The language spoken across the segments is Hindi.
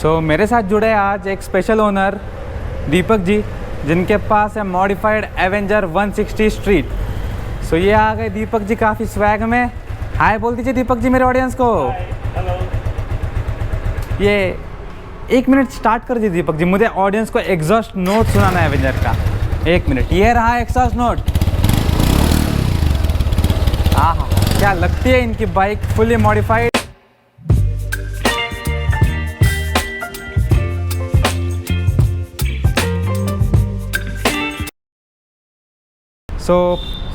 सो मेरे साथ जुड़े हैं आज एक स्पेशल ओनर दीपक जी, जिनके पास है मॉडिफाइड एवेंजर 160 स्ट्रीट। सो ये आ गए दीपक जी काफ़ी स्वैग में। हाय बोल दीजिए दीपक जी मेरे ऑडियंस को। हेलो। ये 1 मिनट स्टार्ट कर दीजिए दीपक जी, मुझे ऑडियंस को एग्जॉस्ट नोट सुनाना है एवेंजर का। 1 मिनट, ये रहा एग्जॉस्ट नोट। हाँ, क्या लगती है इनकी bike, fully modified. So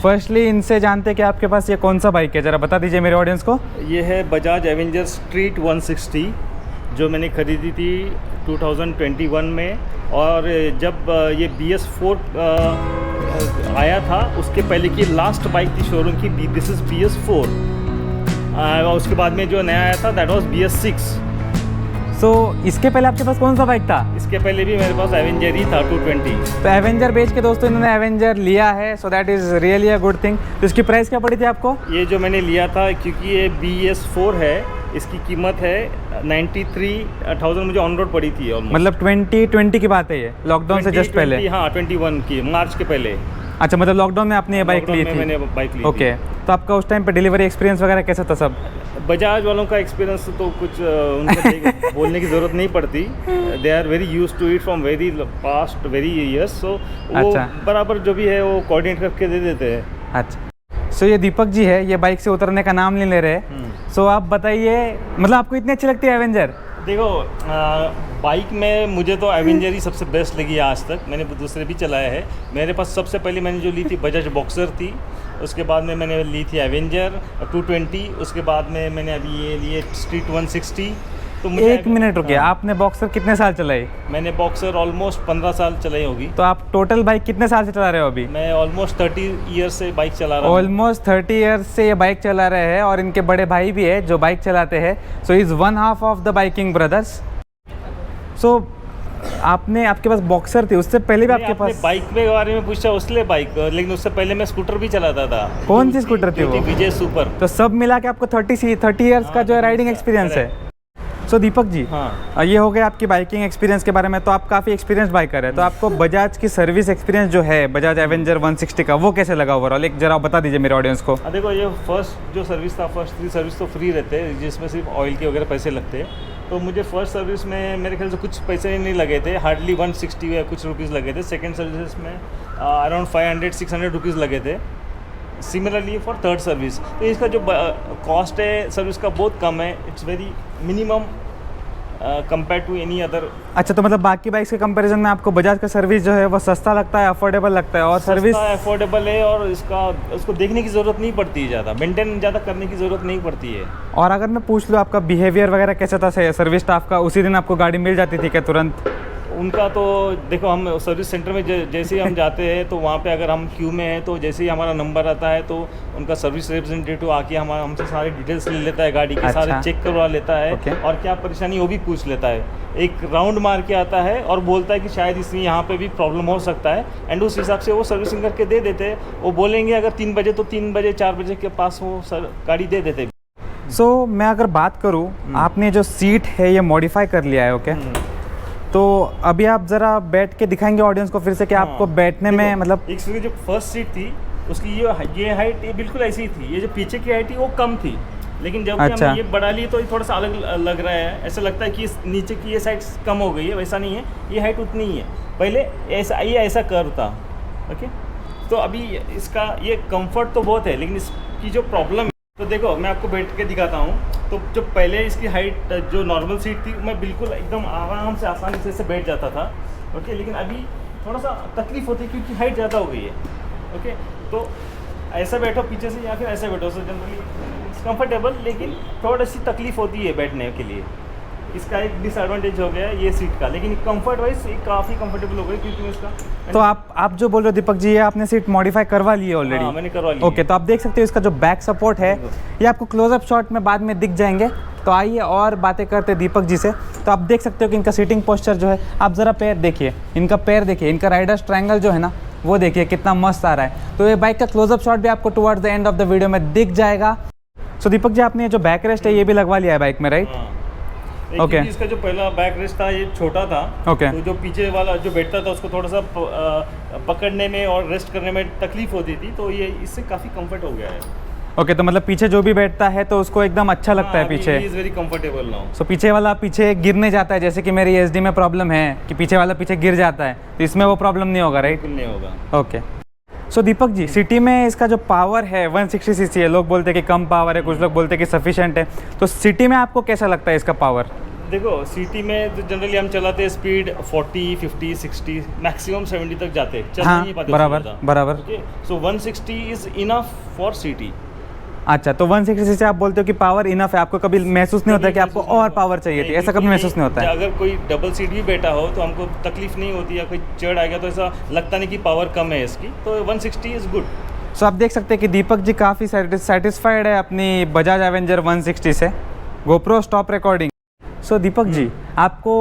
firstly इनसे जानते हैं कि आपके पास ये कौन सा बाइक है, ज़रा बता दीजिए मेरे ऑडियंस को। ये है बजाज एवेंजर स्ट्रीट 160 जो मैंने ख़रीदी थी 2021 में। और जब ये BS4 आया था उसके पहले की लास्ट बाइक थी शोरूम की, दिस इज़ BS4। उसके बाद में जो नया आया था दैट वाज BS6। सो इसके पहले आपके पास कौन सा बाइक था? इसके पहले भी मेरे पास एवेंजर ही था 220। तो एवेंजर बेच के दोस्तों इन्होंने एवेंजर लिया है, so that is really a good thing. तो इसकी प्राइस क्या पड़ी थी आपको? ये जो मैंने लिया था क्योंकि ये BS4 है, इसकी कीमत है 93,000 मुझे ऑन रोड पड़ी थी। मतलब 2020 की बात है ये, लॉकडाउन से जस्ट पहले? हाँ 21 की, मार्च के पहले। अच्छा, मतलब लॉकडाउन में आपने ये बाइक ली थी? मैंने बाइक ली। ओके, तो आपका उस टाइम पे डिलीवरी एक्सपीरियंस वगैरह कैसा था सब? बजाज वालों का एक्सपीरियंस तो कुछ उनको बोलने की ज़रूरत नहीं पड़ती। They are very use to it from very past very years. So वो बराबर जो भी है वो कोऑर्डिनेट करके दे देते हैं। अच्छा, सो ये दीपक जी है, ये बाइक से उतरने का नाम नहीं ले रहे। सो आप बताइए, मतलब आपको इतनी अच्छी लगती है एवेंजर? देखो बाइक में मुझे तो एवेंजर ही सबसे बेस्ट लगी आज तक। मैंने दूसरे भी चलाया है। मेरे पास सबसे पहले मैंने जो ली थी बजाज बॉक्सर थी, उसके बाद में मैंने ली थी एवेंजर 220, उसके बाद में मैंने अभी ये लिए स्ट्रीट 160। तो मुझे 1 मिनट रुकिए, आपने बॉक्सर कितने साल चलाई? मैंने बॉक्सर ऑलमोस्ट 15 साल चलाई होगी। तो आप टोटल बाइक कितने साल से चला रहे हो अभी? मैं ऑलमोस्ट 30 ईयर्स से बाइक चला रहा हूँ। ऑलमोस्ट 30 ईयर्स से ये बाइक चला रहे हैं, और इनके बड़े भाई भी है जो बाइक चलाते हैं। So is 1/2 of the biking brothers. So आपके पास बॉक्सर थी, उससे पहले भी आपके पास? बाइक के बारे में पूछा उसलिए बाइक, लेकिन उससे पहले मैं स्कूटर भी चलाता था। कौन सी स्कूटर थी वो? विजय सुपर। तो सब मिला के आपको 30 ईयर्स का जो है राइडिंग एक्सपीरियंस है। सो दीपक जी, हाँ, ये हो गया आपकी बाइकिंग एक्सपीरियंस के बारे में। तो आप काफ़ी एक्सपीरियंस बाइकर है, तो आपको बजाज की सर्विस एक्सपीरियंस जो है बजाज एवेंजर 160 का, वो कैसे लगा ओवरऑल? एक जरा बता दीजिए मेरे ऑडियंस को। देखो ये फर्स्ट जो सर्विस था, फर्स्ट 3 सर्विस तो फ्री रहते हैं, जिसमें सिर्फ ऑयल के वगैरह पैसे लगते हैं। तो मुझे फर्स्ट सर्विस में मेरे ख्याल से कुछ पैसे नहीं लगे थे, हार्डली 160 या कुछ रुपीज़ लगे थे। सेकेंड सर्विस में अराउंड 500-600 रुपीज़ लगे थे। सिमिलरली फॉर थर्ड सर्विस, तो इसका जो कॉस्ट है सर्विस का बहुत कम है। It's very minimum compare to any other. अच्छा, तो मतलब बाकी बाइक्स के कंपैरिजन में आपको बजाज का सर्विस जो है वो सस्ता लगता है, अफोर्डेबल लगता है? और सर्विस अफोर्डेबल है, और उसको देखने की ज़रूरत नहीं पड़ती है, ज़्यादा मेंटेन ज़्यादा करने की ज़रूरत नहीं पड़ती है। और अगर मैं पूछ लूँ आपका बिहेवियर वगैरह कैसा था सर्विस स्टाफ का? उसी दिन आपको गाड़ी मिल जाती थी क्या तुरंत? उनका तो देखो, हम सर्विस सेंटर में जैसे ही हम जाते हैं तो वहाँ पे अगर हम क्यू में हैं तो जैसे ही हमारा नंबर आता है तो उनका सर्विस रिप्रेजेंटेटिव आके हमसे सारे डिटेल्स ले लेता है, गाड़ी के सारे चेक करवा लेता है। और क्या परेशानी वो भी पूछ लेता है। एक राउंड मार के आता है और बोलता है कि शायद इसमें यहाँ पे भी प्रॉब्लम हो सकता है, एंड उस हिसाब से वो सर्विसिंग करके दे देते हैं। वो बोलेंगे अगर 3 बजे तो 3 बजे 4 बजे के पास वो गाड़ी दे देते। सो मैं अगर बात करूँ, आपने जो सीट है ये मॉडिफाई कर लिया है, ओके? तो अभी आप ज़रा बैठ के दिखाएंगे ऑडियंस को फिर से कि आपको बैठने में मतलब एक जो फर्स्ट सीट थी उसकी ये हाइट ये बिल्कुल ऐसी ही थी। ये जो पीछे की हाइट थी वो कम थी, लेकिन जब हमने ये बढ़ा ली तो ये थोड़ा सा अलग लग रहा है। ऐसा लगता है कि नीचे की ये साइड कम हो गई है, वैसा नहीं है, ये हाइट उतनी ही है। पहले ऐसा कर्व था, ओके? तो अभी इसका ये कंफर्ट तो बहुत है, लेकिन इसकी जो प्रॉब्लम, तो देखो मैं आपको बैठ के दिखाता हूँ। तो जो पहले इसकी हाइट जो नॉर्मल सीट थी, मैं बिल्कुल एकदम आराम से आसानी से बैठ जाता था, ओके? लेकिन अभी थोड़ा सा तकलीफ होती है क्योंकि हाइट ज़्यादा हो गई है, ओके? तो ऐसा बैठो पीछे से या फिर ऐसा बैठो, सो जनरली कंफर्टेबल, लेकिन थोड़ी सी तकलीफ होती है बैठने के लिए। इसका एक डिसएडवांटेज हो गया ये सीट का, लेकिन कंफर्ट वाइज काफ़ी कंफर्टेबल हो गई क्योंकि मैं इसका। तो आप जो बोल रहे हो दीपक जी, ये आपने सीट मॉडिफाई करवा ली है ऑलरेडी? हाँ, मैंने करवा ली। ओके, तो आप देख सकते हो इसका जो बैक सपोर्ट है ये आपको क्लोजअप शॉट में बाद में दिख जाएंगे। तो आइए और बातें करते हैं दीपक जी से। तो आप देख सकते हो कि इनका सीटिंग पोस्चर जो है, आप ज़रा पैर देखिए, इनका पैर देखिए, इनका राइडर्स ट्रायंगल जो है ना वो देखिए कितना मस्त आ रहा है। तो ये बाइक का क्लोजअप शॉट भी आपको towards the end of the video में दिख जाएगा। सो दीपक जी, आपने जो बैक रेस्ट है ये भी लगवा लिया है बाइक में, राइट? ओके इसका जो पहला बैक रेस्ट था ये छोटा था। ओके तो जो पीछे वाला जो बैठता था उसको थोड़ा सा पकड़ने में और रेस्ट करने में तकलीफ होती थी, तो ये इससे काफ़ी कंफर्ट हो गया है। ओके तो मतलब पीछे जो भी बैठता है तो उसको एकदम अच्छा लगता है पीछे। Is very comfortable now. So पीछे वाला पीछे गिरने जाता है, जैसे कि मेरी एसडी में प्रॉब्लम है कि पीछे वाला पीछे गिर जाता है, तो इसमें वो प्रॉब्लम नहीं होगा, राइट? बिल्कुल नहीं होगा। ओके सो दीपक जी, सिटी में इसका जो पावर है 160 सीसी है, लोग बोलते हैं कि कम पावर है, कुछ लोग बोलते हैं कि सफिशिएंट है, तो सिटी में आपको कैसा लगता है इसका पावर? देखो सिटी में तो जनरली हम चलाते हैं स्पीड 40, 50, 60, मैक्सिमम 70 तक जाते हैं, चल हाँ नहीं पाते बराबर बराबर। Okay so 160 is enough for city. अच्छा तो 160 से आप बोलते हो कि पावर इनफ है, आपको कभी महसूस नहीं होता कि आपको और पावर चाहिए थी, ऐसा कभी महसूस नहीं होता है? अगर कोई डबल सीट भी बैठा हो तो हमको तकलीफ नहीं होती, या कोई चढ़ आ गया तो ऐसा लगता नहीं कि पावर कम है इसकी, तो 160 इज़ गुड। सो आप देख सकते हैं कि दीपक जी काफ़ी सेटिस्फाइड है अपनी बजाज एवेंजर 160 से। GoPro stop recording. So Deepak ji, आपको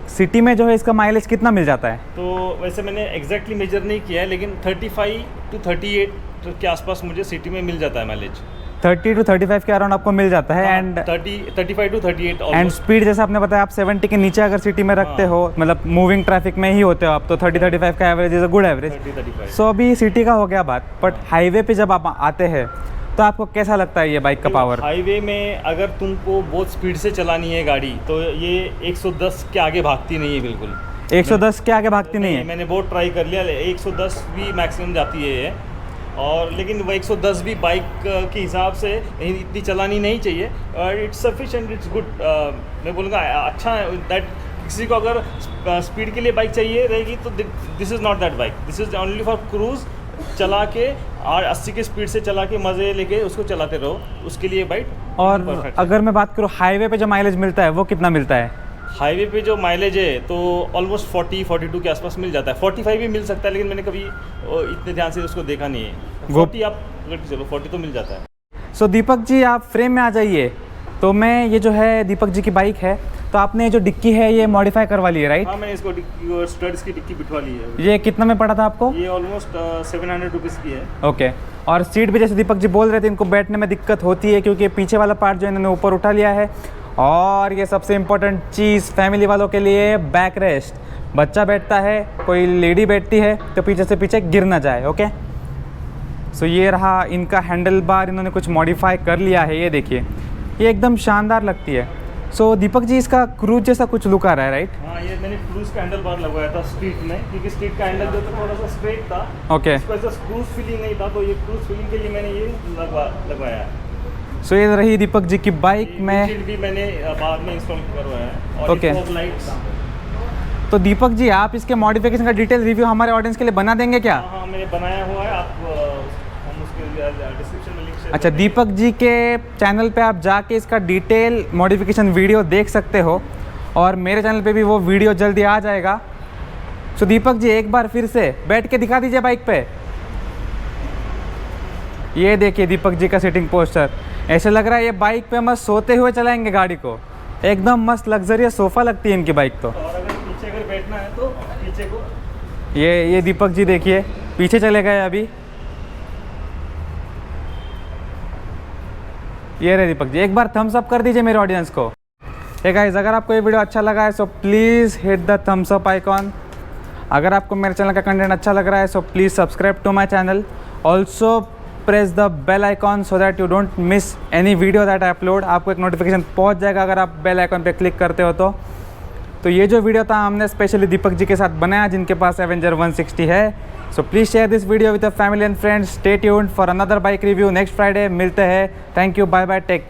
सिटी में जो है इसका माइलेज कितना मिल जाता है? तो वैसे मैंने एग्जैक्टली मेजर नहीं किया है, लेकिन 35 to 38 के आसपास मुझे सिटी में मिल जाता है माइलेज। 30 to 35 के अराउंड आपको मिल जाता है। एंड 35 to 38 एंड स्पीड जैसे आपने बताया, आप 70 के नीचे अगर सिटी में रखते हो, मतलब मूविंग ट्रैफिक में ही होते हो आप, तो 30-35 का average is a good average. 30-35। सो अभी सिटी का हो गया बात, बट हाईवे पे जब आप आते हैं तो आपको कैसा लगता है ये बाइक का पावर? हाईवे में अगर तुमको बहुत स्पीड से चलानी है गाड़ी, तो ये 110 के आगे भागती नहीं है बिल्कुल। 110 के आगे भागती नहीं है? मैंने बहुत ट्राई कर लिया, 110 भी मैक्सिमम जाती है ये, और लेकिन वो 110 भी बाइक के हिसाब से इतनी चलानी नहीं चाहिए। It's sufficient, it's good. मैं बोलूँगा अच्छा है दैट किसी को अगर स्पीड के लिए बाइक चाहिए रहेगी तो this is not that bike, this is only for cruise. चला के और 80 के स्पीड से चला के मज़े लेके उसको चलाते रहो, उसके लिए बाइक। और अगर मैं बात करूँ हाईवे पे जो माइलेज मिलता है वो कितना मिलता है? हाईवे पे जो माइलेज है तो ऑलमोस्ट 40-42 के आसपास मिल जाता है। 45 भी मिल सकता है, लेकिन मैंने कभी इतने ध्यान से उसको देखा नहीं है। 40 आप चलो 40 तो मिल जाता है। सो दीपक जी, आप फ्रेम में आ जाइए। तो मैं ये जो है दीपक जी की बाइक है, तो आपने जो डिक्की है ये मॉडिफाई करवा ली है, राइट? हाँ, मैंने इसको स्टड्स की डिक्की बिठवा ली है। ये कितना में पड़ा था आपको? ये ऑलमोस्ट 700 रुपीज़ की है। ओके और सीट भी जैसे दीपक जी बोल रहे थे, इनको बैठने में दिक्कत होती है क्योंकि पीछे वाला पार्ट जो इन्होंने ऊपर उठा लिया है। और ये सबसे इम्पोर्टेंट चीज़ फैमिली वालों के लिए, बैक रेस्ट। बच्चा बैठता है, कोई लेडी बैठती है, तो पीछे से पीछे गिर ना जाए। ओके सो ये रहा इनका हैंडल बार, इन्होंने कुछ मॉडिफाई कर लिया है, ये देखिए, ये एकदम शानदार लगती है। सो दीपक जी, इसका क्रूज जैसा कुछ लुक आ रहा है, राइट? हाँ, ये मैंने क्रूज का हैंडल बार लगवाया था स्ट्रीट में, क्योंकि स्ट्रीट का हैंडल जो था थोड़ा सा स्ट्रेट था। ओके इसको ऐसा क्रूज फीलिंग नहीं था, तो ये क्रूज फीलिंग के लिए मैंने ये लगवाया है। सो ये रही दीपक जी की बाइक में। भी मैंने बाद में इंस्टॉल करवाया है। और ओके। Fog lights. तो दीपक जी, आप इसके मॉडिफिकेशन का डिटेल रिव्यू हमारे ऑडियंस के लिए बना देंगे क्या? हाँ, मैंने बनाया हुआ है, आप हम उसके डिस्क्रिप्शन में लिंक शेयर अच्छा, दीपक जी के चैनल पे आप जाके इसका डिटेल मॉडिफिकेशन वीडियो देख सकते हो, और मेरे चैनल पे भी वो वीडियो जल्दी आ जाएगा। सो दीपक जी, एक बार फिर से बैठ के दिखा दीजिए बाइक पे। ये देखिए दीपक जी का सीटिंग पोस्चर, ऐसे लग रहा है ये बाइक पे मस्त सोते हुए चलाएंगे गाड़ी को। एकदम मस्त लग्जरियस सोफ़ा लगती है इनकी बाइक तो। और अगर पीछे अगर बैठना है तो पीछे को ये दीपक जी देखिए पीछे चले गए अभी। ये रहे दीपक जी, एक बार थम्स अप कर दीजिए मेरे ऑडियंस को। हे गाइस, अगर आपको ये वीडियो अच्छा लगा है so please hit the thumbs up icon. अगर आपको मेरे चैनल का कंटेंट अच्छा लग रहा है so please subscribe to my channel. Also press the bell icon so that you don't miss any video that I upload. आपको एक नोटिफिकेशन पहुंच जाएगा अगर आप बेल आइकॉन पे क्लिक करते हो तो ये जो वीडियो था हमने स्पेशली दीपक जी के साथ बनाया, जिनके पास एवेंजर 160 है। So please share this video with a family and friends. Stay tuned for another bike review next Friday. मिलते हैं। Thank you, bye bye, take care.